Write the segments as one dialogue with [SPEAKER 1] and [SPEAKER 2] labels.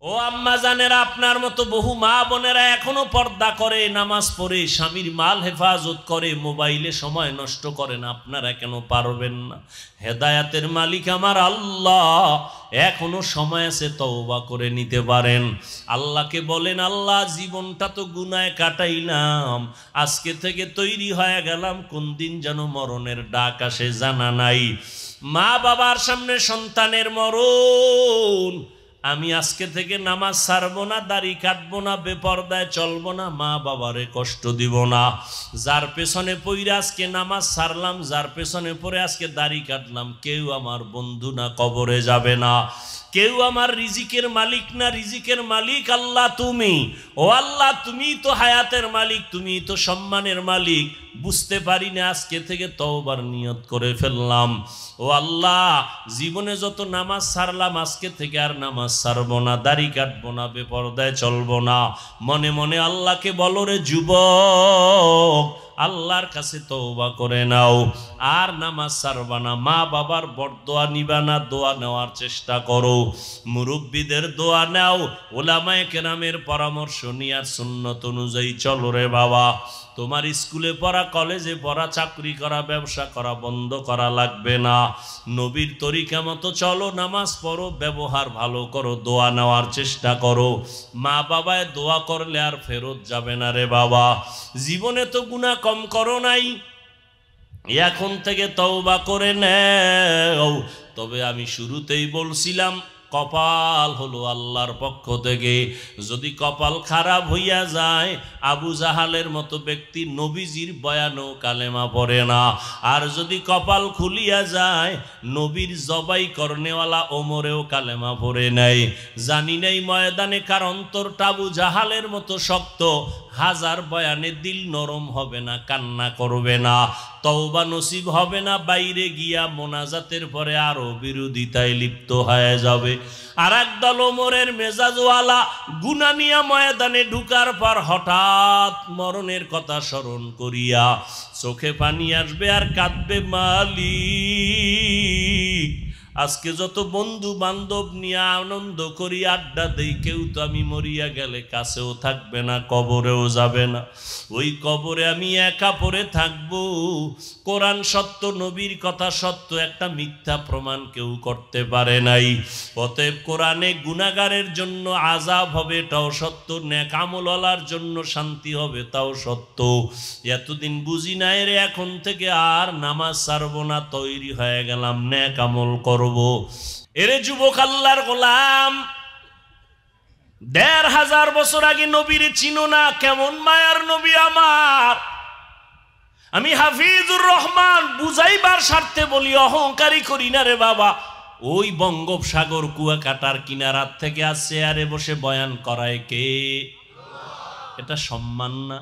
[SPEAKER 1] ও আম্মা জানেরা, আপনার মতো বহু মা বোনেরা এখনো পর্দা করে, নামাজ পড়ে, স্বামীর মাল হেফাজত করে, মোবাইলে সময় নষ্ট করেন। আপনারা কেন পারবেন না? হেদায়াতের মালিক আমার আল্লাহ, এখনো সময় আছে, তওবা করে নিতে পারেন। আল্লাহকে বলেন, আল্লাহ জীবনটা তো গুনায় কাটাইলাম, আজকে থেকে তৈরি হয়ে গেলাম, কোন দিন যেন মরণের ডাক আসে জানা নাই। মা বাবার সামনে সন্তানের মরণ, আমি আজকে থেকে নামাজ ছাড়বো না, দাড়ি কাটবো না, বেপরদায় চলবো না, মা বাবারে কষ্ট দিব না। যার পেছনে পড়ে আজকে নামাজ ছাড়লাম, যার পেছনে পড়ে আজকে দাড়ি কাটলাম, কেউ আমার বন্ধু না, কবরে যাবে না। কেউ আমার রিজিকের মালিক না, রিজিকের মালিক আল্লাহ তুমি। ও আল্লাহ, তুমি তো হায়াতের মালিক, তুমি তো সম্মানের মালিক। বুঝতে পারি না, আজকে থেকে তওবার নিয়ত করে ফেললাম। ও আল্লাহ, জীবনে যত নামাজ ছাড়লাম, আজকে থেকে আর নামাজ ছাড়বো না, দাড়ি কাটবো না, বেপরদায় চলবো না। মনে মনে আল্লাহকে বলো, রে যুবক, আল্লাহর কাছে তওবা করে নাও, আর নামাজ ছাড়বা না। মা বাবার বরদোয়া নিবা না, দোয়া নেওয়ার চেষ্টা করো। মুরব্বীদের দোয়া নাও, ওলামায়ে কেরামের পরামর্শ নিয়ে সুন্নত অনুযায়ী চলো রে বাবা। তোমার স্কুলে পড়া, কলেজে পড়া, চাকরি করা, ব্যবসা করা বন্ধ করা লাগবে না। নবীর তরিকা মতো চলো, নামাজ পড়ো, ব্যবহার ভালো করো, দোয়া নেওয়ার চেষ্টা করো। মা বাবায় দোয়া করলে আর ফেরত যাবে না রে বাবা। জীবনে তো গুনাহ কম করো নাই, এখন থেকে তওবা করে নাও। তবে আমি শুরুতেই বলছিলাম, কপাল হলো আল্লাহর পক্ষ থেকে। যদি কপাল খারাপ হইয়া যায়, আবু জাহালের মতো ব্যক্তি নবীজির বয়ানও কালেমা পড়ে না। আর যদি কপাল খুলিয়া যায়, নবীর জবাই করনেওয়ালা ওমরেও কালেমা পড়ে নাই। জানি নাই ময়দানে কার অন্তরটা আবু জাহালের মতো শক্ত, হাজার বয়ানে দিল নরম হবে না, কান্না করবে না, তওবা নসিব হবে না, বাইরে গিয়া মোনাজাতের পরে আরো বিরোধিতায় লিপ্ত হয়ে যাবে। আর একদল ওমরের মেজাজওয়ালা গুনাহ নিয়া ময়দানে ঢুকার পর হঠাৎ মরণের কথা স্মরণ করিয়া চোখে পানি আসবে আর কাঁদবে, মালিক, আজকে যত বন্ধু বান্ধব নিয়ে আনন্দ করি, আড্ডা দেই, কেউ তো আমি মরিয়া গেলে কাছেও থাকবে না, কবরেও যাবে না। ওই কবরে আমি একা পড়ে থাকবো। কোরআন সত্য, নবীর কথা সত্য, একটা মিথ্যা প্রমাণ কেউ করতে পারে নাই। অতএব কোরআনে গুনাহগারের জন্য আযাব হবে, এটাও সত্য, নেক আমলওয়ালার জন্য শান্তি হবে, তাও সত্য। এতদিন বুঝি নাই রে, এখন থেকে আর নামাজ ছাড়বো না, তৈরি হয়ে গেলাম, নেক আমল করব। এরে যুবক, আল্লাহর গোলাম, ১৫০০ বছর আগে নবীর চিনো না? কেমন মায়ার নবী আমার। আমি হাফিজুর রহমান বুঝাইবার স্বার্থে বলি, অহংকারী করি না রে বাবা। ওই বঙ্গোপসাগর কুয়াকাটার কিনারার থেকে আর চেয়ারে বসে বয়ান করায় কে? এটা সম্মান না?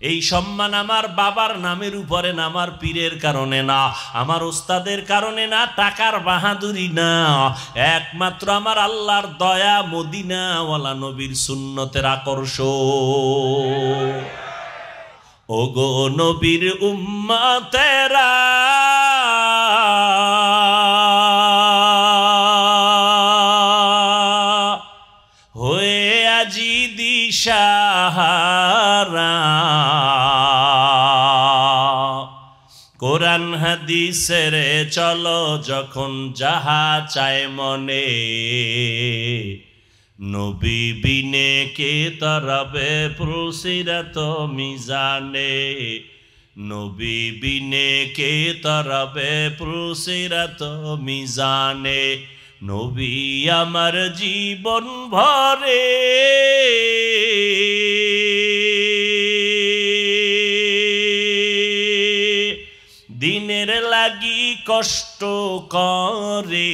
[SPEAKER 1] এই সম্মান আমার বাবার নামের উপরে না, আমার পীরের কারণে না, আমার ওস্তাদের কারণে না, টাকার বাহাদুরি না, একমাত্র আমার আল্লাহর দয়া, মদিনাওয়ালা নবীর সুন্নতের আকর্ষণ। ওগো নবীর উম্মতেরা, হয়ে আজি দিশাহারা, কোরআন হাদিসের চলো যখন যাহা চায় মনে, নবী বিনে কে তরবে পুলসিরাত মিজানে, নবী বিনে কে তরবে পুলসিরাত মিজানে, নবী আমার জীবন ভরে দিনের লাগি কষ্ট করে,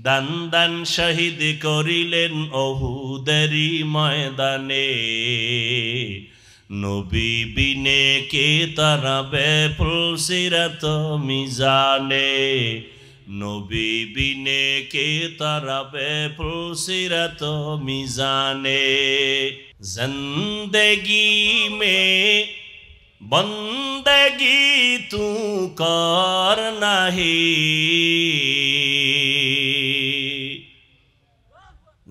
[SPEAKER 1] দান দান শহীদ করিলেন ওহুদেরই ময়দানে, নবী বিনে কে তরবে পুলসিরাত মিজানে, নবী বিনে কে তরবে পুলসিরাত মিজানে। जिंदगी में बंदगी तू कर नहीं,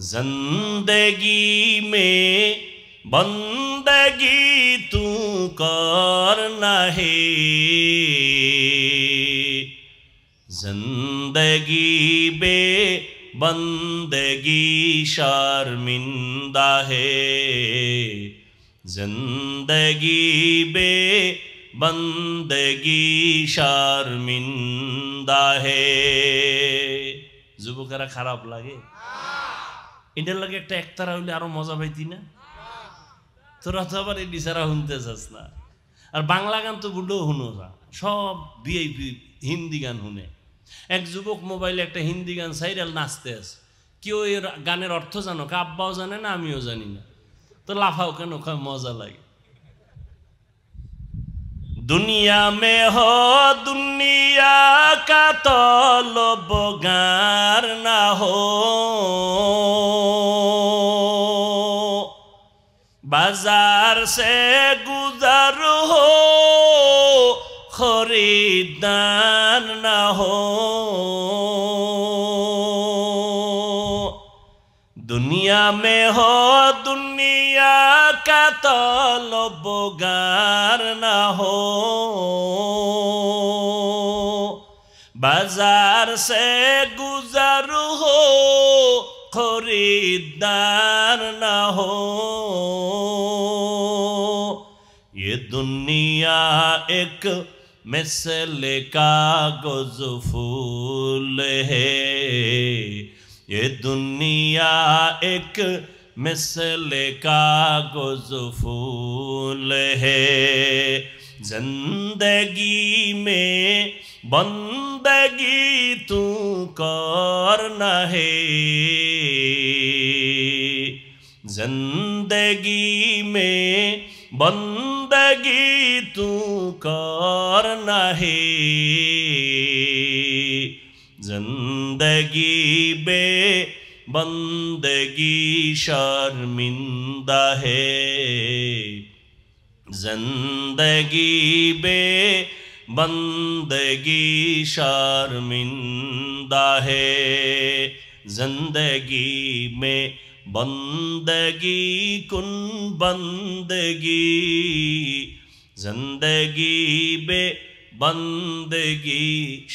[SPEAKER 1] जिंदगी में बंदगी तू करना है, जिंदगी बे बंदगी शर्मिंदा है, जिंदगी बे बंदगी शर्मिंदा है। যুবকেরা খারাপ লাগে? এটার লাগে একটা একতারা হইলে আরো মজা পাইতি না? তোরা তো আবার এই বিচারা শুনতে চাস না। আর বাংলা গান তো বুড়ো শুনো না, সব ভিআইপি হিন্দি গান শুনে। এক যুবক মোবাইলে একটা হিন্দি গান সাইরাল নাচতে আছে, কেউ এর গানের অর্থ জানো? আব্বাও জানে না, আমিও জানি না, তো লাফাও কেন? মজা লাগে। दुनिया में हो दुनिया का तलबगार ना हो, बाजार से गुजर हो खरीदार ना हो, दुनिया में हो दुनिया का तलबगार ना हो, बाजार से गुजर हो खरीदार ना हो, ये दुनिया एक मिसल कागज फूल है, ये दुनिया एक मिसल कागज फूल है, जिंदगी में बंदगी तू करना है, जिंदगी में बंदगी तू करना है, जिंदगी बे बंदगी शर्मिंदा है, जिंदगी बे बंदगी शर्मिंदा है, जिंदगी में बंदगी कुन बंदगी, जिंदगी बे बंदगी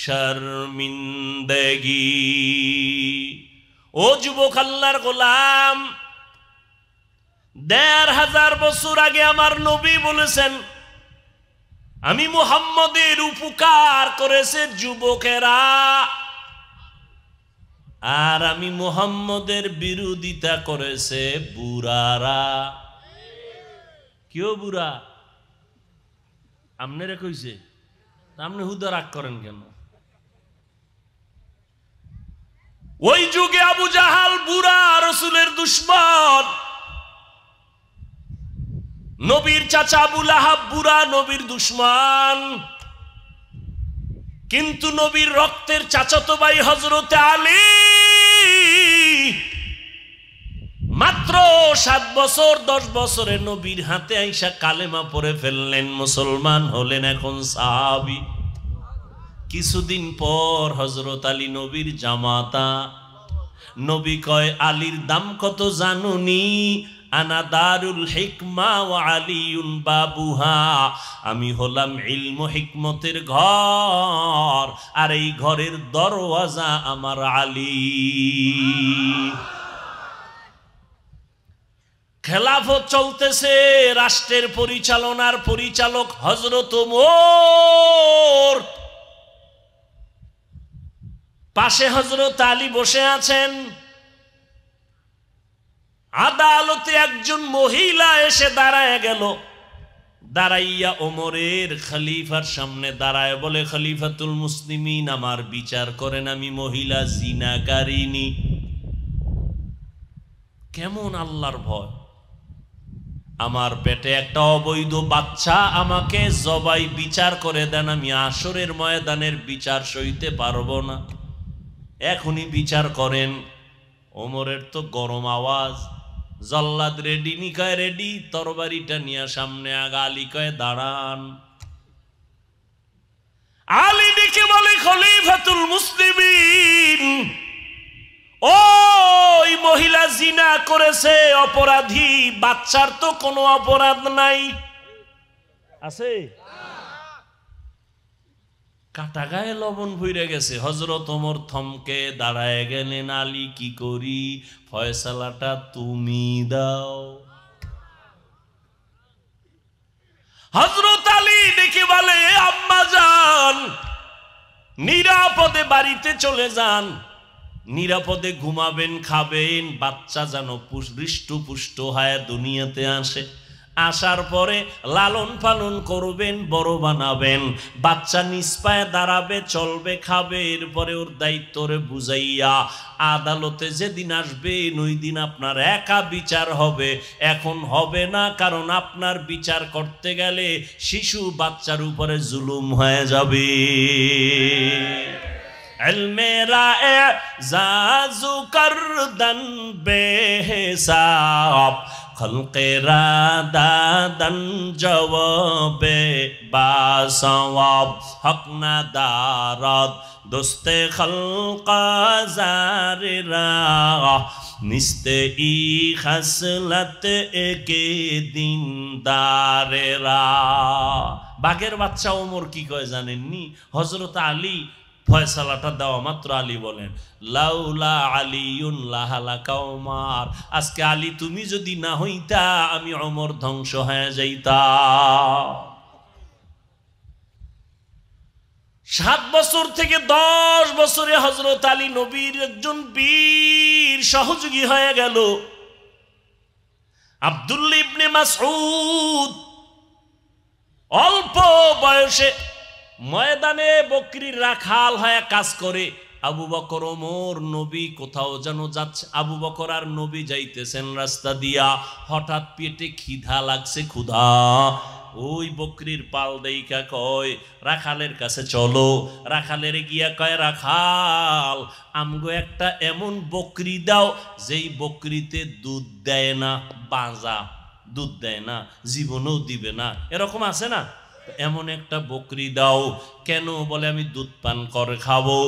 [SPEAKER 1] शर्मिंदगी। ও যুবক আল্লাহর গোলাম, ১৫০০ বছর আগে আমার নবী বলেছেন, আমি মুহাম্মদের উপকার করেছে যুবকেরা, আর আমি মুহাম্মদের বিরোধিতা করেছে বুড়ারা। কেউ বুড়া? আপনারা কইছে? আপনি হুদা রাগ করেন কেন? ওই যুগে আবু জাহাল বুড়া, রাসূলের দুশমন। নবীর চাচা আবু লাহাব বুড়া, নবীর দুশমন। কিন্তু নবীর রক্তের চাচাতো ভাই হযরত আলী মাত্র 7 বছর 10 বছরে নবীর হাতে আইসা কালেমা পড়ে ফেললেন, মুসলমান হলেন, এখন সাহাবী। কিছুদিন পর হযরত আলী নবীর জামাতা। নবী কয়, আলীর দাম কত জানুনি? আনা দারুল হিকমা ওয়া আলিউন বাবুহা, আমি হলাম ইলম হিকমতের ঘর, আর এই ঘরের দরওয়াজা আমার আলী। খেলাফত চলতেছে, রাষ্ট্রের পরিচালনার পরিচালক হযরত ওমর, পাশে হযরত আলী বসে আছেন। আদালতে একজন মহিলা এসে দাঁড়ায় গেল, দাঁড়াইয়া ওমরের খলিফার সামনে দাঁড়ায় বলে, খলিফাতুল মুসলিমিন, আমার বিচার করেন, আমি মহিলা জিনাকারিনী। কেমন আল্লাহর ভয়! আমার পেটে একটা অবৈধ বাচ্চা, আমাকে জবাই বিচার করে দেন, আমি আসরের ময়দানের বিচার সইতে পারবো না, এখনই বিচার করেন। ওমরের তো গরম আওয়াজ, জল্লাদ রেডি? নি কয় রেডি, তরবারিটা নিয়ে সামনে আগা। আলী কয় দাঁড়ান। আলী ডেকে বলে, খলিফাতুল মুসলিমিন, ওই মহিলা করেছে অপরাধী, বাচ্চার তো কোনো অপরাধ নাই। আছে? কাটা গায়ে লবণ ভইরে গেছে। হযরত ওমর থমকে দাঁড়ায় গেলেন, আলী কি করি, ফয়সালাটা তুমি দাও। হযরত আলী ডেকে বলে, আম্মা যান, নিরাপদে বাড়িতে চলে যান, নিরাপদে ঘুমাবেন, খাবেন, বাচ্চা যেন হৃষ্টপুষ্ট হয়ে দুনিয়াতে আসে। আসার পরে লালন পালন করবেন, বড় বানাবেন, বাচ্চা নিজ পায়ে দাঁড়াবে, চলবে, খাবে। এরপরে ওর দায়িত্বরে বুঝাইয়া আদালতে যেদিন আসবেন ওই দিন আপনার একা বিচার হবে। এখন হবে না, কারণ আপনার বিচার করতে গেলে শিশু বাচ্চার উপরে জুলুম হয়ে যাবে। ইলমেরা এজাজু করদন বেহিসাব, খলকেরা দাদন জওয়াবে বাসওয়াব, হক না দারাত দোস্তে খলকা জারিরা, নিস্তে ই খাসলত একে দিনদারেরা। বাঘের বাচ্চা ওমর কি কয় জানেননি? হযরত আলী ফয়সালাটা দেওয়া মাত্র আলী বলেন, লাউলা আলিউন লাহালাকা ওমর, আজকে আলী তুমি যদি না হইতা আমি ওমর ধ্বংস হয়ে যাইতাম। 7 বছর থেকে 10 বছরে হযরত আলী নবীর একজন বীর সহযোগী হয়ে গেল। আব্দুল্লাহ ইবনে মাসউদ অল্প বয়সে ময়দানে বকরির রাখাল হয়ে কাজ করে। আবু বকর ওমর নবী কোথাও যেন যাচ্ছে, আবু বকর আর নবী যাইতেছেন রাস্তা দিয়া, হঠাৎ পেটে খিদা লাগছে, ক্ষুধা। ওই বকরির পাল দেইকা কয় রাখালের কাছে চলো। রাখালের গিয়া কয়, রাখাল আমগো একটা এমন বকরি দাও যেই বকরিতে দুধ দেয় না, বাঁজা, দুধ দেয় না, জীবনেও দিবে না, এরকম আছে না? এমন একটা বকরি দাও। কেন? বলে আমি দুধ পান করে খাবো।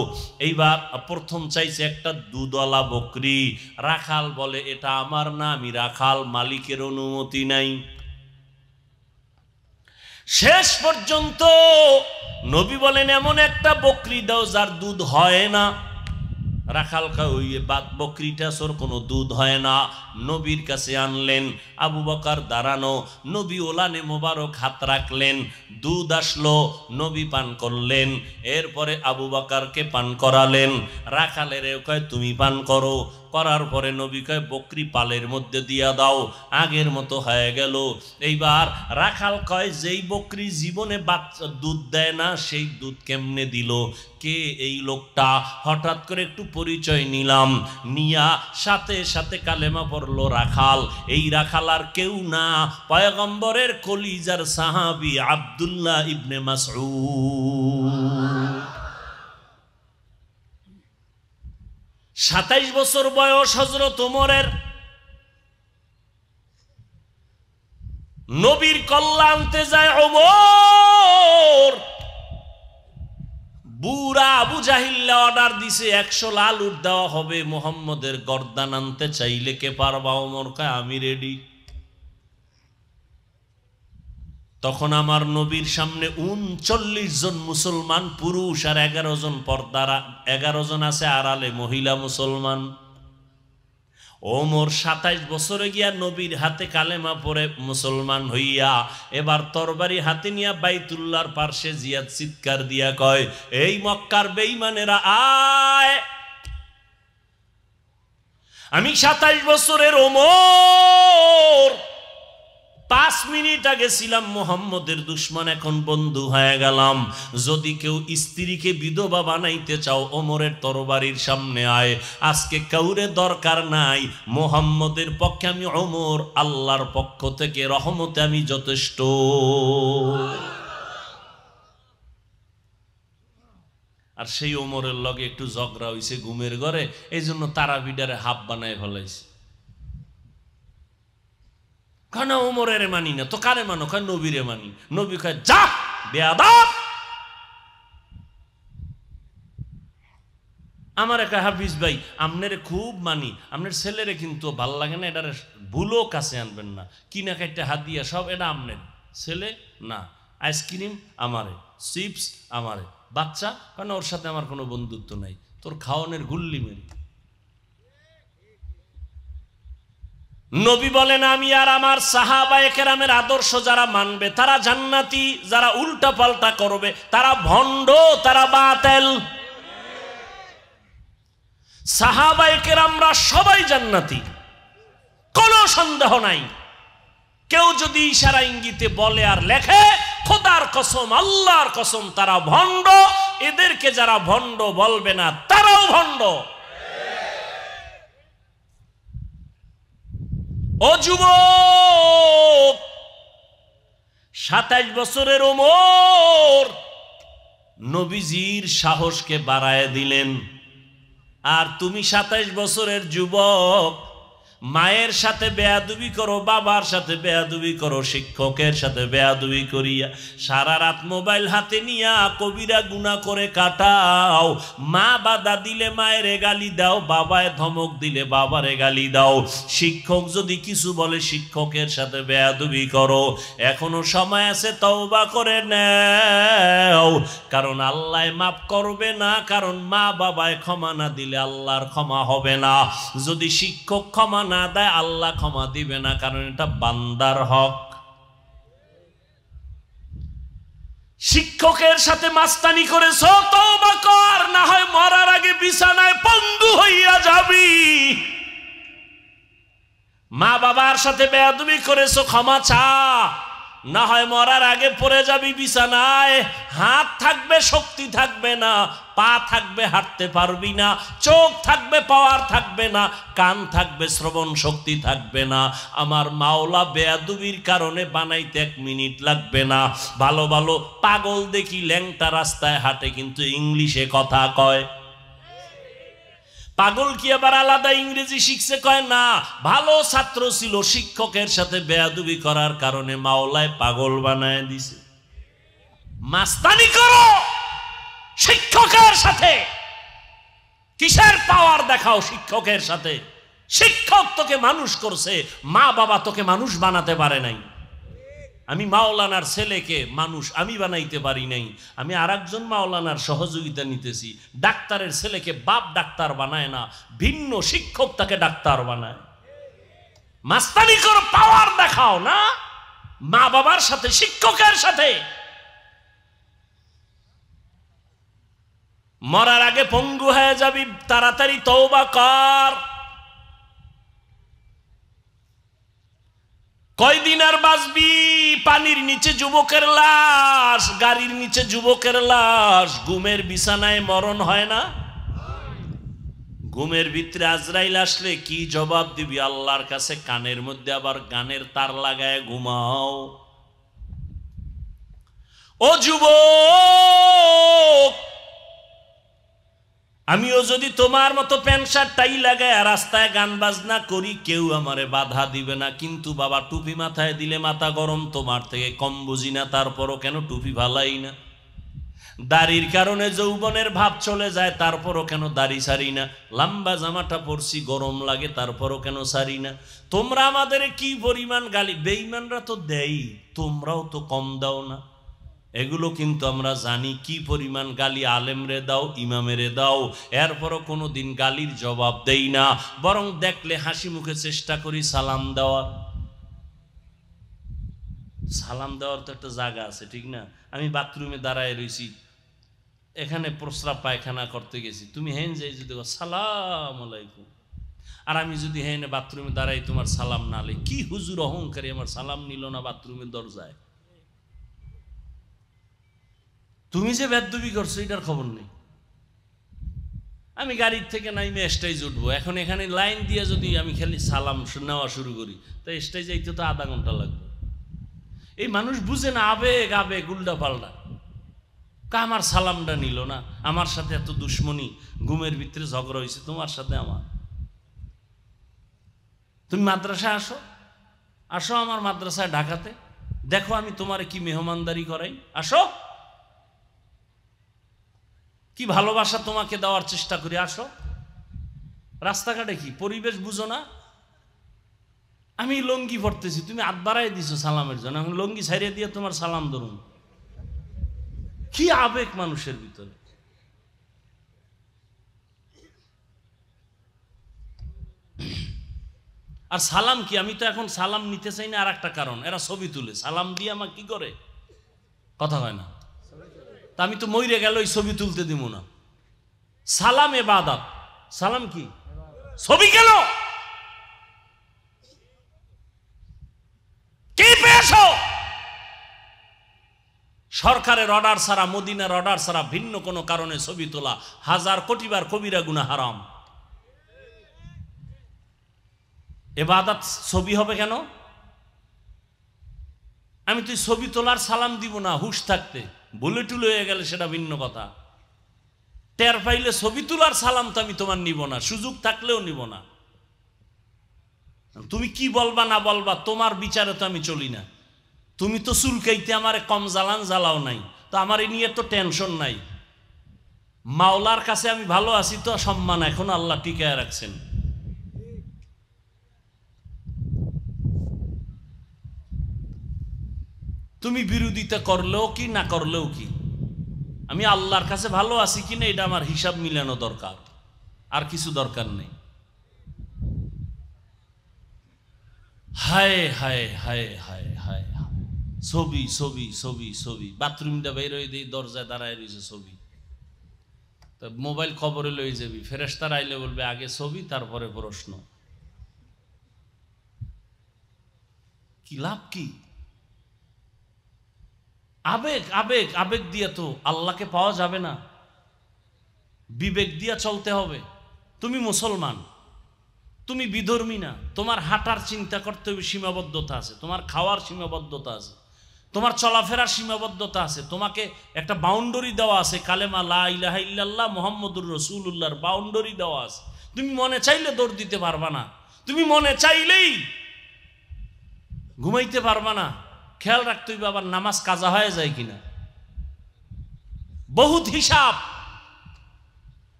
[SPEAKER 1] এইবার প্রথম চাইছে একটা দুধওয়ালা বকরি। রাখাল বলে এটা আমার না, আমি রাখাল, মালিকের অনুমতি নাই। শেষ পর্যন্ত নবী বলেন এমন একটা বকরি দাও যার দুধ হয় না। রাখাল কয় ওই বকরিটা সোর কোনো দুধ হয় না। নবীর কাছে আনলেন, আবু বকর দাঁড়ানো, নবী ওলানে মোবারক হাত রাখলেন, দুধ আসলো, নবী পান করলেন। এরপরে আবু বকরকে পান করালেন। রাখালের কয় তুমি পান করো। করার পরে নবী কয় বকরি পালের মধ্যে দিয়া দাও, আগের মতো হয়ে গেল। এইবার রাখাল কয় যেই বকরি জীবনে বাচ্চা দুধ দেয় না সেই দুধ কেমনে দিল? কে এই লোকটা? হঠাৎ করে একটু পরিচয় নিলাম, নিয়া সাথে সাথে কালেমা পড়লো রাখাল। এই রাখাল আর কেউ না, পয়গম্বরের কলিজার সাহাবী আব্দুল্লাহ ইবনে মাসউদ। 27 বছর বয়স হযরত ওমরের। নবীর কল্লা আনতে যায় ওমর। বুড়া আবু জাহিল অর্ডার দিছে 100 লাল উট দেওয়া হবে, মুহাম্মদের গর্দান আনতে চাইলে কে পারবা? ওমর কয় আমি রেডি। তখন আমার নবীর সামনে 39 জন মুসলমান পুরুষ আর 11 জন পর্দারা, 11 জন আছে আড়ালে মহিলা মুসলমান। ওমর 27 বছরে গিয়া নবীর হাতে কালেমা পড়ে মুসলমান হইয়া এবার তরবারি হাতে নিয়া বাইতুল্লাহর পার্শ্বে জিয়াদ চিৎকার দিয়া কয়, এই মক্কার বেঈমানেরা আয়, আমি 27 বছরের ওমর, 5 মিনিট আগে ছিলাম মুহাম্মদের দুশমন, এখন বন্ধু হয়ে গেলাম। যদি কেউ স্ত্রীকে বিধবা বানাইতে চাও ওমরের তরবারির সামনে আয়। আজকে কাউরে দরকার নাই, মুহাম্মদের পক্ষে আমি ওমর, আল্লাহর পক্ষ থেকে রহমতে আমি যথেষ্ট। আর সেই ওমরের লগে একটু ঝগড়া হইছে ঘুমের ঘরে, এই জন্য তারাবিডারে হাফ বানায় ফেলাইছে। কেন ওমরের মানি না তো কারে মানো? কয় নবীরে মানি। নবী কয় যা বেয়াদব, আমার একটা হাফিজ ভাই, আপনারে খুব মানি, আপনার ছেলেরে কিন্তু ভাল লাগে না, এটার ভুলও কাছে আনবেন না, কিনা কাইটা হাদিয়া সব এটা আপনার ছেলে না, আইসক্রিম আমারে, চিপস আমারে, বাচ্চা কারণ ওর সাথে আমার কোনো বন্ধুত্ব নাই, তোর খাওয়ানোর গুল্লি মেরি। নবী বলেন আমি আর আমার সাহাবায়ে কেরামের আদর্শ যারা মানবে তারা জান্নাতি, যারা উল্টা পাল্টা করবে তারা ভণ্ড, তারা বাতিল। সাহাবায়ে কেরামরা সবাই জান্নাতি, কোনো সন্দেহ নাই। কেউ যদি ইশারা ইঙ্গিতে বলে আর লেখে, খোদার কসম, আল্লাহর কসম তারা ভণ্ড, এদেরকে যারা ভণ্ড বলবে না তারাও ভণ্ড। ও যুবক, 27 বছরের ওমর নবীজির সাহসকে বাড়ায় দিলেন, আর তুমি 27 বছরের যুবক, মায়ের সাথে বেয়াদবি করো, বাবার সাথে বেয়াদবি করো, শিক্ষকের সাথে বেয়াদবি করিয়া সারা রাত মোবাইল হাতে নিয়া কবিরা গুনাহ করে কাটাও। মা বাধা দিলে মায়ের গালি দাও, বাবায় ধমক দিলে বাবারে গালি দাও, শিক্ষক যদি কিছু বলে শিক্ষকের সাথে বেয়াদবি করো। এখনো সময় আছে, তওবা করে নাও, কারণ আল্লাহ মাফ করবে না, কারণ মা বাবায় ক্ষমা না দিলে আল্লাহর ক্ষমা হবে না। যদি শিক্ষক ক্ষমা না দেয় আল্লাহ ক্ষমা দিবে না, কারণ এটা বান্দার হক। শিক্ষকের সাথে মাস্তানি করেছো, তওবা কর, না হয় মরার আগে বিছানায় পঙ্গু হইয়া যাবি। মা বাবার সাথে বেয়াদবি করেছো, ক্ষমা চা, না হয় মরার আগে পড়ে যাবি বিছানায়। হাত থাকবে শক্তি থাকবে না, পা থাকবে হাঁটতে পারবি না, চোখ থাকবে পাওয়ার থাকবে না, কান থাকবে শ্রবণ শক্তি থাকবে না। আমার মাওলা বেয়াদবির কারণে বানাইতে 1 মিনিট লাগবে না। ভালো ভালো পাগল দেখি ল্যাংটা রাস্তায় হাঁটে কিন্তু ইংলিশে কথা কয়। পাগল কি আবার আলাদা ইংরেজি শিখছে? কয় না, ভালো ছাত্র ছিল, শিক্ষকের সাথে বেয়াদবি করার কারণে মাওলায় পাগল বানায় দিছে। মাস্তানি করো শিক্ষকের সাথে, কিসের পাওয়ার দেখাও শিক্ষকের সাথে? শিক্ষক তোকে মানুষ করছে, মা বাবা তোকে মানুষ বানাতে পারে নাই। আমি মাওলানার ছেলেকে মানুষ আমি বানাইতে পারি নাই, আমি আরেকজন মাওলানার সহযোগিতা নিতেছি। ডাক্তারের ছেলেকে বাপ ডাক্তার বানায় না, ভিন্ন শিক্ষক তাকে ডাক্তার বানায়। মাস্তানি করো, পাওয়ার দেখাও না মা বাবার সাথে, শিক্ষকের সাথে। মরার আগে পঙ্গু হয়ে যাবি, তাড়াতাড়ি তওবা কর। কয়দিন আর বাঁচবি? পানির নিচে যুবকের লাশ, গাড়ির নিচে যুবকের লাশ। ঘুমের বিছানায় মরণ হয় না? ঘুমের ভিতরে আজরাইল আসলে কি জবাব দিবি আল্লাহর কাছে? কানের মধ্যে আবার গানের তার লাগায় ঘুমাও। ও যুবক, আমিও যদি তোমার মতো প্যান্ট শার্ট টাই লাগায় রাস্তায় গান বাজনা করি, কেউ আমারে বাধা দিবে না। কিন্তু বাবা, টুপি মাথায় দিলে মাথা গরম, তোমার থেকে কম বুঝি না, তারপরও কেন টুপি ভালাই না? দাড়ির কারণে যৌবনের ভাব চলে যায়, তারপরও কেন দাড়ি ছাড়ি না? লম্বা জামাটা পরছি, গরম লাগে, তারপরও কেন ছাড়ি না? তোমরা আমাদের কি পরিমাণ গালি, বেঈমানরা তো দেই, তোমরাও তো কম দাও না। এগুলো কিন্তু আমরা জানি কি পরিমাণ গালি আলেমরে দাও, ইমামেরে দাও, এরপরও কোনো দিন গালির জবাব দেই না, বরং দেখলে হাসি মুখে চেষ্টা করি সালাম দেওয়ার। সালাম দেওয়ার তো একটা জায়গা আছে, ঠিক না? আমি বাথরুমে দাঁড়ায় রয়েছি, এখানে প্রস্রাব পায়খানা করতে গেছি, তুমি হেন যাই যদি সালাম আলাইকুম, আর আমি যদি হেন বাথরুমে দাঁড়াই তোমার সালাম না লে, কি হুজুর অহংকারী, আমার সালাম নিল না বাথরুমের দরজায়। তুমি যে বেদবি করছো এটার খবর নেই। আমি গাড়ির থেকে নাইমে স্টেজ উঠবো, এখন এখানে লাইন দিয়ে যদি আমি খালি সালাম নেওয়া শুরু করি তো স্টেজ যাইতে তো আধা ঘন্টা লাগবে। এই মানুষ বুঝে না, আবেগ আবেগ উল্টা পাল্টা। আমার সালামটা নিল না, আমার সাথে এত দুশ্মনী, ঘুমের ভিতরে ঝগড়া হয়েছে তোমার সাথে আমার। তুমি মাদ্রাসায় আসো, আসো আমার মাদ্রাসায় ঢাকাতে, দেখো আমি তোমার কি মেহমানদারি করাই, আসো। কি ভালোবাসা তোমাকে দেওয়ার চেষ্টা করি, আসো। রাস্তাঘাটে কি পরিবেশ বুঝো না? আমি লঙ্গি পড়তেছি, তুমি হাত বাড়াই দিছো সালামের জন্য, আমি লঙ্গি ছাড়িয়ে দিয়ে তোমার সালাম ধরুন। কি আবেগ মানুষের ভিতরে! আর সালাম কি, আমি তো এখন সালাম নিতে চাই না, আর একটা কারণ, এরা ছবি তুলে সালাম দিয়ে আমার কি করে, কথা হয় না। তা আমি তো মইরে গেল ওই ছবি তুলতে দিব না। সালাম ইবাদত, সালাম কি ছবি গেল, কি পেয়েছো? সরকারের অর্ডার ছাড়া, মদিনার অর্ডার ছাড়া ভিন্ন কোনো কারণে ছবি তোলা 1000 কোটিবার কবিরা গুনাহ হারাম। ইবাদত ছবি হবে কেন? আমি তুই ছবি তোলার সালাম দিব না হুশ থাকতে, ভুলে টুলে হয়ে গেলে সেটা ভিন্ন কথা। টের পাইলে ছবি তোলার সালাম তো আমি তোমার নিব না, সুযোগ থাকলেও নিব না। তুমি কি বলবা না বলবা তোমার বিচারে তো আমি চলি না। তুমি তো চুলকাইতে আমারে কম জ্বালান, জ্বালাও নাই, তো আমার এই নিয়ে তো টেনশন নাই। মাওলার কাছে আমি ভালো আছি, তো সম্মান এখন আল্লাহ টিকায় রাখছেন। তুমি বিরোধিতা করলেও কি না করলেও কি, আমি আল্লাহর কাছে ভালো আছি কিনা এটা আমার হিসাব মিলানো দরকার, আর কিছু দরকার নেই। হায় হায় হায় হায় হায়, ছবি ছবি ছবি ছবি, বাথরুমটা বের হয়ে দিই, দরজায় দাঁড়ায় রয়েছে ছবি। তো মোবাইল খবরে লয়ে যাবি, ফেরেশতারা আইলে বলবে আগে ছবি তারপরে প্রশ্ন। কি লাভ কি? আবেগ আবেগ আবেগ দিয়ে তো আল্লাহকে পাওয়া যাবে না, বিবেক দিয়া চলতে হবে। তুমি মুসলমান, তুমি বিধর্মী না, তোমার হাঁটার চিন্তা করতে হবে, সীমাবদ্ধতা আছে, তোমার খাওয়ার সীমাবদ্ধতা আছে, তোমার চলাফেরার সীমাবদ্ধতা আছে, তোমাকে একটা বাউন্ডারি দেওয়া আছে, কালেমা লা ইলাহা ইল্লাল্লাহ মুহাম্মাদুর রাসূলুল্লাহর বাউন্ডারি দেওয়া আছে। তুমি মনে চাইলে দৌড় দিতে পারবা না, তুমি মনে চাইলেই ঘুমাইতে পারবা না। খেয়াল রাখতে হইবে আবার নামাজ কাজা হয়ে যায় কিনা, বহুত হিসাব।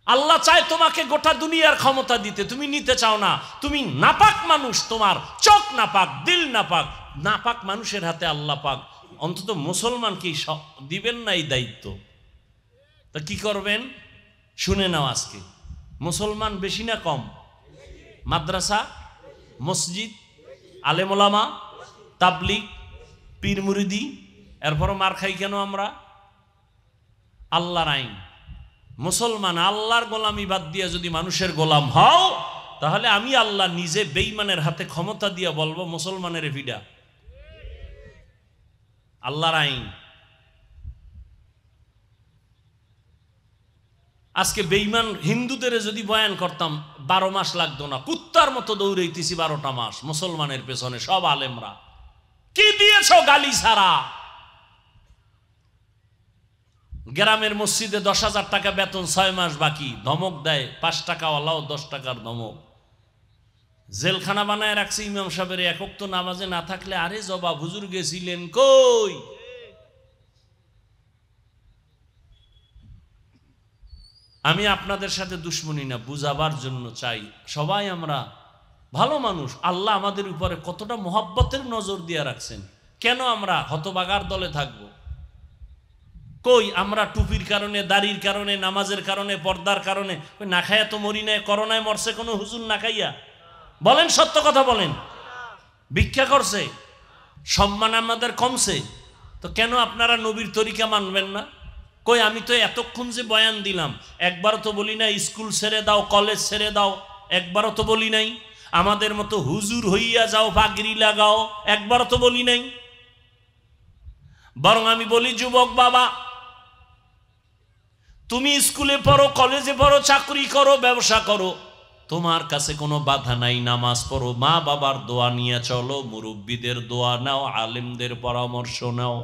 [SPEAKER 1] আল্লাহ চায় তোমাকে গোটা দুনিয়ার ক্ষমতা দিতে, তুমি নিতে চাও না। তুমি নাপাক মানুষ, তোমার চোখ নাপাক, দিল নাপাক, নাপাক মানুষের হাতে আল্লাহ পাক। অন্তত মুসলমানকে দিবেন না এই দায়িত্ব, তা কি করবেন শুনে নাও। আজকে মুসলমান বেশি না কম? মাদ্রাসা, মসজিদ, আলেম ওলামা, তাবলিগ, পীর মুরিদি, এরপরও মার খাই কেন আমরা? আল্লাহর আইন। মুসলমান আল্লাহর গোলামি বাদ দিয়ে যদি মানুষের গোলাম হও, তাহলে আমি আল্লাহ নিজে বেঈমানের হাতে ক্ষমতা দিয়ে বলবো মুসলমানের ভিডা। আল্লাহর আইন। আজকে বেঈমান হিন্দুদের যদি বয়ান করতাম 12 মাস লাগতো না, কুত্তার মতো দৌড়াইতেছি 12টা মাস মুসলমানের পেছনে। সব আলেমরা কি দিয়েছ গালি ছাড়া? গ্রামের মসজিদে 10,000 টাকা বেতন, 6 মাস বাকি, ধমক দেয় 5 টাকাওয়ালাও 10 টাকার ধমক। জেলখানা বানায় রাখছে ইমাম সাহেবের, এক ওয়াক্ত নামাজে না থাকলে, আরে জবাব হুজুর গেছিলেন কই? আমি আপনাদের সাথে দুশ্মনী না, বুঝাবার জন্য চাই। সবাই আমরা ভালো মানুষ, আল্লাহ আমাদের উপরে কতটা মোহাব্বতের নজর দিয়ে রাখছেন। কেন আমরা হতবাগার দলে থাকব? কই আমরা টুপির কারণে, দাড়ির কারণে, নামাজের কারণে, পর্দার কারণে না খাইয়া তো মরি নাই। করোনায় মরছে কোনো হুজুর না খাইয়া? বলেন, সত্য কথা বলেন। ভিক্ষা করছে, সম্মান আমাদের কমছে, তো কেন আপনারা নবীর তরিকা মানবেন না? কই আমি তো এতক্ষণ যে বয়ান দিলাম, একবারও তো বলি নাই স্কুল ছেড়ে দাও, কলেজ ছেড়ে দাও, একবারও তো বলি নাই আমাদের মতো হুজুর হইয়া যাও, পাগড়ি লাগাও, একবারও তো বলি নাই। বরং আমি বলি, যুবক বাবা, তুমি স্কুলে পড়ো, কলেজে পড়ো, চাকরি করো, ব্যবসা করো, তোমার কাছে কোনো বাধা নাই। নামাজ পড়ো, মা বাবার দোয়া নিয়ে চলো, মুরব্বীদের দোয়া নাও, আলেমদের পরামর্শ নাও।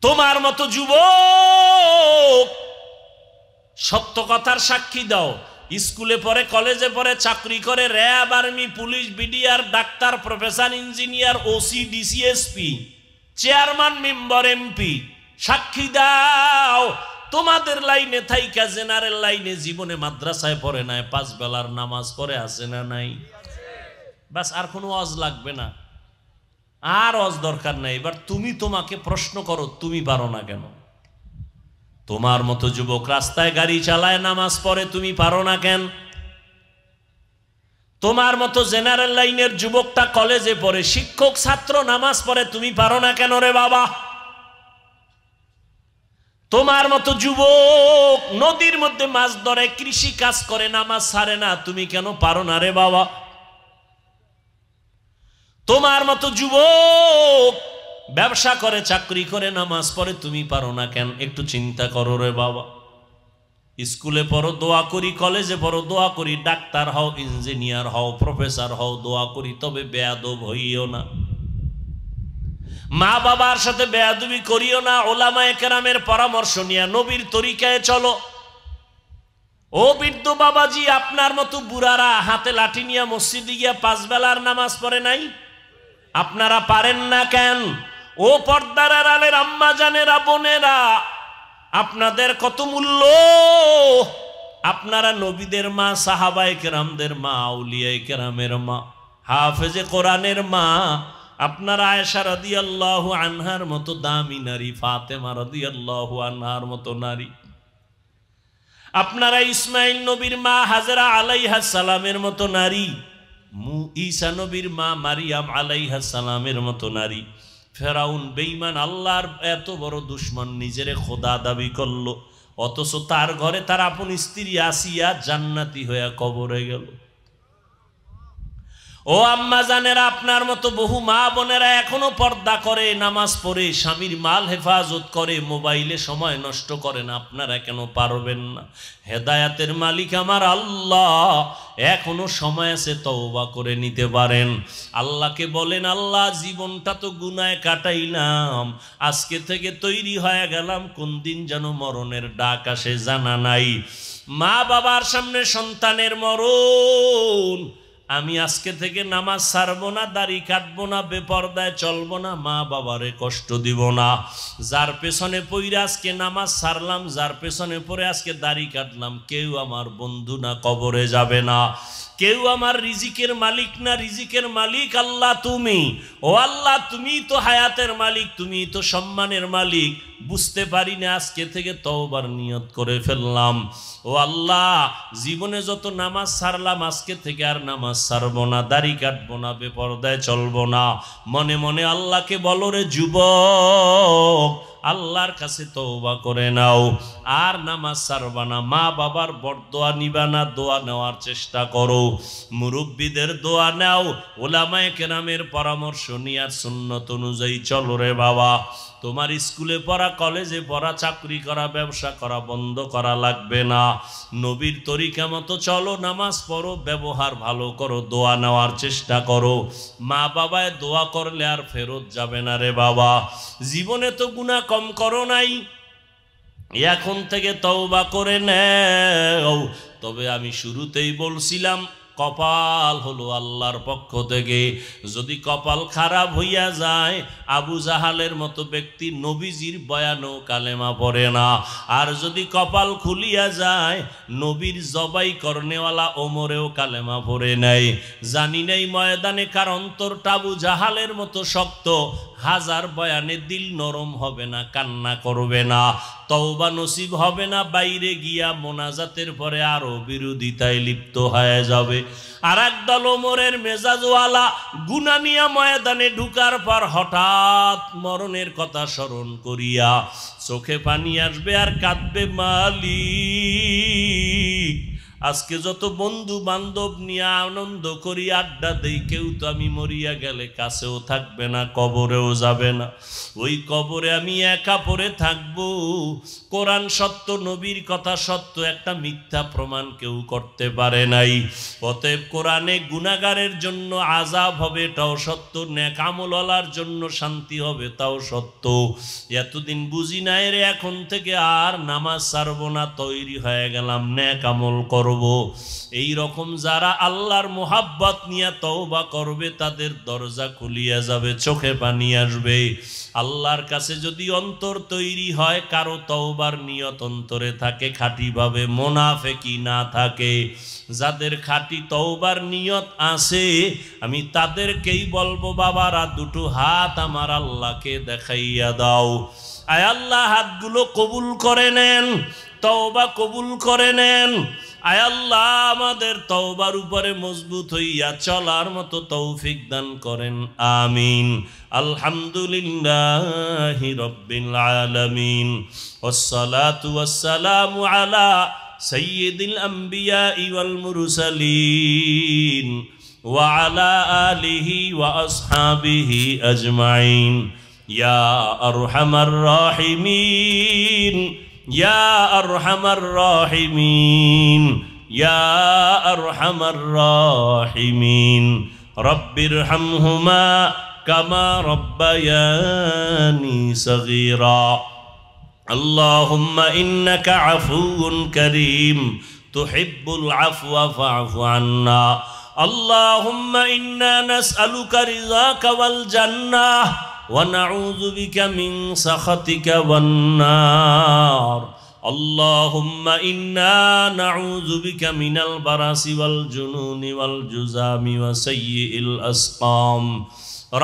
[SPEAKER 1] তোমার মতো যুবক সত্য কথার সাক্ষী দাও। স্কুলে পড়ে, কলেজে পড়ে, চাকরি করে, RAB, army, police, BDR, doctor, professor, engineer, OC, DC, SP, chairman, member, MP, সাক্ষী দাও তোমাদের লাইনে থাইকা জেনারেল লাইনে জীবনে মাদ্রাসায় পড়ে নাই, 5 বেলার নামাজ পড়ে আছে না নাই? বাস, আর কোনো ওয়াজ লাগবে না, আর ওয়াজ দরকার নাই। এবার তুমি তোমাকে প্রশ্ন করো, তুমি পারো না কেন? তোমার মতো যুবক রাস্তায় গাড়ি চালায়, নামাজ পড়ে, তুমি পারো না কেন? তোমার মতো জেনারেল লাইনের যুবকটা কলেজে পড়ে, শিক্ষক ছাত্র নামাজ পড়ে, তুমি পারো না কেন রে বাবা? তোমার মতো যুবক নদীর মধ্যে মাছ ধরে, কৃষি কাজ করে, নামাজ ছাড়ে না, তুমি কেন পারো না রে বাবা? তোমার মতো যুবক ব্যবসা করে, চাকরি করে, নামাজ পড়ে, তুমি পারো না কেন? একটু চিন্তা করো রে বাবা। স্কুলে পড়ো, দোয়া করি, কলেজে পড়ো, দোয়া করি, ডাক্তার হও, ইঞ্জিনিয়ার হও, প্রফেসর হও, দোয়া করি, তবে বেয়াদব হইও না, মা বাবার সাথে বেয়াদবি করিও না, ওলামায়ে কেরামের পরামর্শ নিয়ে নবীর তরিকায় চলো। ও বৃদ্ধ বাবাজি, আপনার মতো বুড়ারা হাতে লাঠি নিয়ে মসজিদে গিয়া 5 বেলার নামাজ পড়ে নাই, আপনারা পারেন না কেন? ও পর্দার আড়ালের আম্মা জানেরা, বোনেরা, আপনাদের কত মূল্য! আপনারা নবীদের মা, সাহাবায়ে কেরামদের মা, আউলিয়ায়ে কেরামের মা, হাফেজে কোরআনের মা। আপনারা আয়েশা রাদিয়াল্লাহু আনহার মতো দামি নারী, ফাতেমা রাদিয়াল্লাহু আনহার মতো নারী। আপনারা ইসমাইল নবীর মা হাজেরা আলাইহাস সালামের মতো নারী, ঈসা নবীর মা মারিয়াম আলাইহাস সালামের মতো নারী। ফেরাউন বেঈমান, আল্লাহর এত বড় দুশমন, নিজেরে খোদা দাবি করলো, অথচ তার ঘরে তার আপন স্ত্রী আসিয়া জান্নাতি হয়ে কবরে গেল। ও আম্মা জানেরা, আপনার মতো বহু মা বোনেরা এখনো পর্দা করে, নামাজ পড়ে, স্বামীর মাল হেফাজত করে, মোবাইলে সময় নষ্ট করেন, আপনারা কেন পারবেন না? হেদায়াতের মালিক আমার আল্লাহ, এখনো সময় আছে, তওবা করে নিতে পারেন। আল্লাহকে বলেন, আল্লাহ জীবনটা তো গুনায় কাটাইলাম, আজকে থেকে তৈরি হয়ে গেলাম, কোন দিন যেন মরণের ডাক আসে জানা নাই। মা বাবার সামনে সন্তানের মরণ, আমি আজকে থেকে নামাজ ছাড়বো না, দাড়ি কাটবো না, বেপরদায় চলবো না, মা বাবারে কষ্ট দিব না। যার পেছনে পড়ে আজকে নামাজ ছাড়লাম, যার পেছনে পড়ে আজকে দাড়ি কাটলাম, কেউ আমার বন্ধু না, কবরে যাবে না। কেউ আমার রিজিকের মালিক না, রিজিকের মালিক আল্লাহ তুমি। ও আল্লাহ, তুমি তো হায়াতের মালিক, তুমি তো সম্মানের মালিক। বুঝতে পারি না, আজকে থেকে তওবার নিয়ত করে ফেললাম। ও আল্লাহ, জীবনে যত নামাজ ছাড়লাম, আজকে থেকে আর নামাজ ছাড়বো না, দাড়ি কাটবো না, বেপরদায় চলবো না। মনে মনে আল্লাহকে বলো রে যুবক, আল্লাহর কাছে তওবা করে নাও, আর নামাজ ছাড়বা না। মা বাবার বরদোয়া নিবা না, দোয়া নেওয়ার চেষ্টা করো, মুরব্বীদের দোয়া নাও, ওলামায়ে কেরামের পরামর্শ নিয়ে সুন্নত অনুযায়ী চলো রে বাবা। তোমার স্কুলে পড়া, কলেজে পড়া, চাকরি করা, ব্যবসা করা বন্ধ করা লাগবে না। নবীর তরিকা মতো চলো, নামাজ পড়ো, ব্যবহার ভালো করো, দোয়া নেওয়ার চেষ্টা করো। মা বাবায় দোয়া করলে আর ফেরত যাবে না রে বাবা। জীবনে তো গুনাহ কম করো নাই, এখন থেকে তওবা করে নেও। তবে আমি শুরুতেই বলছিলাম, কপাল হলো আল্লাহর পক্ষ থেকে। যদি কপাল খারাপ হইয়া যায়, আবু জাহালের মতো ব্যক্তি নবীজির বয়ানও কালেমা পড়ে না। আর যদি কপাল খুলিয়া যায়, নবীর জবাই করনেওয়ালা ওমরেও কালেমা পড়ে নাই। জানি নাই ময়দানে কার অন্তরটা আবু জাহালের মতো শক্ত, হাজার বয়ানে দিল নরম হবে না, কান্না করবে না, তওবা নসিব হবে না, বাইরে গিয়া মোনাজাতের পরে আরো বিরোধিতায় লিপ্ত হয়ে যাবে। আর একদল ওমরের মেজাজওয়ালা গুনাহ নিয়া ময়দানে ঢুকার পর হঠাৎ মরণের কথা স্মরণ করিয়া চোখে পানি আসবে আর কাঁদবে, মালিক আজকে যত বন্ধু বান্ধব নিয়ে আনন্দ করি, আড্ডা দেই, কেউ তো আমি মরিয়া গেলে কাছেও থাকবে না, কবরেও যাবে না। ওই কবরে আমি একা পড়ে থাকবো। কোরআন সত্য, নবীর কথা সত্য, একটা মিথ্যা প্রমাণ কেউ করতে পারে নাই। অতএব কোরআনে গুনাহগারের জন্য আযাব হবে, এটাও সত্য, নেক আমলওয়ালার জন্য শান্তি হবে, তাও সত্য। এতদিন বুঝি নাই রে, এখন থেকে আর নামাজ ছাড়বো না, তৈরি হয়ে গেলাম, নেক আমল করো। করব। এই রকম যারা আল্লাহর মোহাব্বত নিয়ে তওবা করবে তাদের দরজা খুলিয়া যাবে, চোখে পানি আসবে। আল্লাহর কাছে যদি অন্তর তৈরি হয়, কারো তওবার নিয়ত অন্তরে থাকে খাঁটিভাবে, মুনাফিকি না থাকে, যাদের খাঁটি তওবার নিয়ত আছে, আমি তাদেরকেই বলবো বাবারা দুটো হাত আমার আল্লাহকে দেখাইয়া দাও। আয় আল্লাহ হাতগুলো কবুল করে নেন, তওবা কবুল করে নেন। আয় আল্লাহ আমাদের তওবার উপরে মজবুত হইয়া চলার মতো তৌফিক দান করেন, আমিন। আলহামদুলিল্লাহি রাব্বিল আলামিন, ওয়াসসালাতু ওয়াসসালামু আলা সাইয়্যিদিল আম্বিয়া ওয়াল মুরসালিন ওয়া আলা আলিহি ওয়া আসহাবিহি আজমাইন। ইয়া আরহামার রাহিমিন, ইয়া আরহামার রাহিমিন, ইয়া আরহামার রাহিমিন। রব্বিরহামহুমা কামা রব্বায়ানি সগীরা। আল্লাহুম্মা ইন্নাকা আফুউন কারীম তুহিব্বুল আফওয়া ফা'ফু আন্না। আল্লাহুম্মা ইন্না নাসআলুকা রিযাকা ওয়াল জান্নাহ ওয়া নাউযু বিকা মিন সাখাতিকা ওয়ান নার। আল্লাহুম্মা ইন্না নাউযু বিকা মিনাল বারাসি ওয়াল জুনুনি ওয়াল জুযামি ওয়া সাইয়্যিল আসকাম।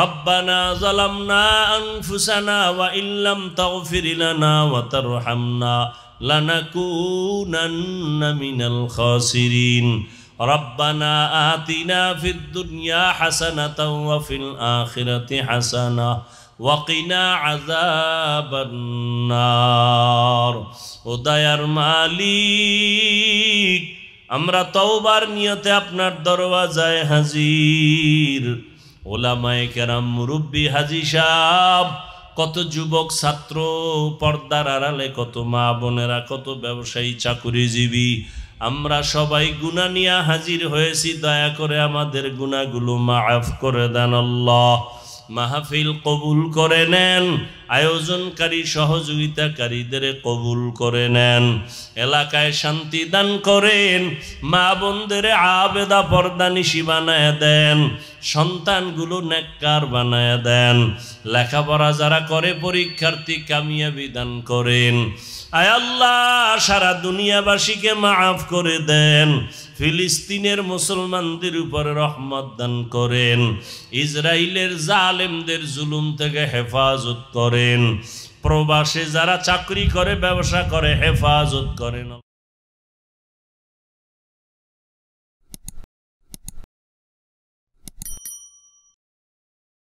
[SPEAKER 1] রব্বানা যালামনা আনফুসানা ওয়া ইল্লাম তাগফির লানা ওয়া তারহামনা লানাকুনান্না মিনাল খাসিরিন। রব্বানা আতিনা ফিদ দুনিয়া হাসানাতাও ওয়া ফিল আখিরাতি হাসানাহ ওয়া কিনা আযাবান নার। ও দয়ার মালিক, আমরা তওবার নিয়তে আপনার দরওয়াজায় হাজির। ওলামায়ে কেরাম, মুরব্বী, হাজী সাহেব, কত যুবক ছাত্র, পর্দার আড়ালে কত মা বোনেরা, কত ব্যবসায়ী, চাকুরিজীবী, আমরা সবাই গুনাহ নিয়ে হাজির হয়েছি। দয়া করে আমাদের গুনাহগুলো মাফ করে দেন আল্লাহ। মাহফিল কবুল করে নেন, আয়োজনকারী সহযোগিতাকারীদের কবুল করে নেন, এলাকায় শান্তি দান করেন, মা বোনদের আবেদা পর্দানিশী বানায় দেন, সন্তানগুলো নেককার বানায় দেন, লেখাপড়া যারা করে পরীক্ষার্থী কামিয়াবি দান করেন। আয় আল্লাহ সারা দুনিয়াবাসীকে মাফ করে দেন, ফিলিস্তিনের মুসলমানদের উপরে রহমত দান করেন, ইসরায়েলের জালেমদের জুলুম থেকে হেফাজত করেন, প্রবাসে যারা চাকরি করে ব্যবসা করে হেফাজত করেন।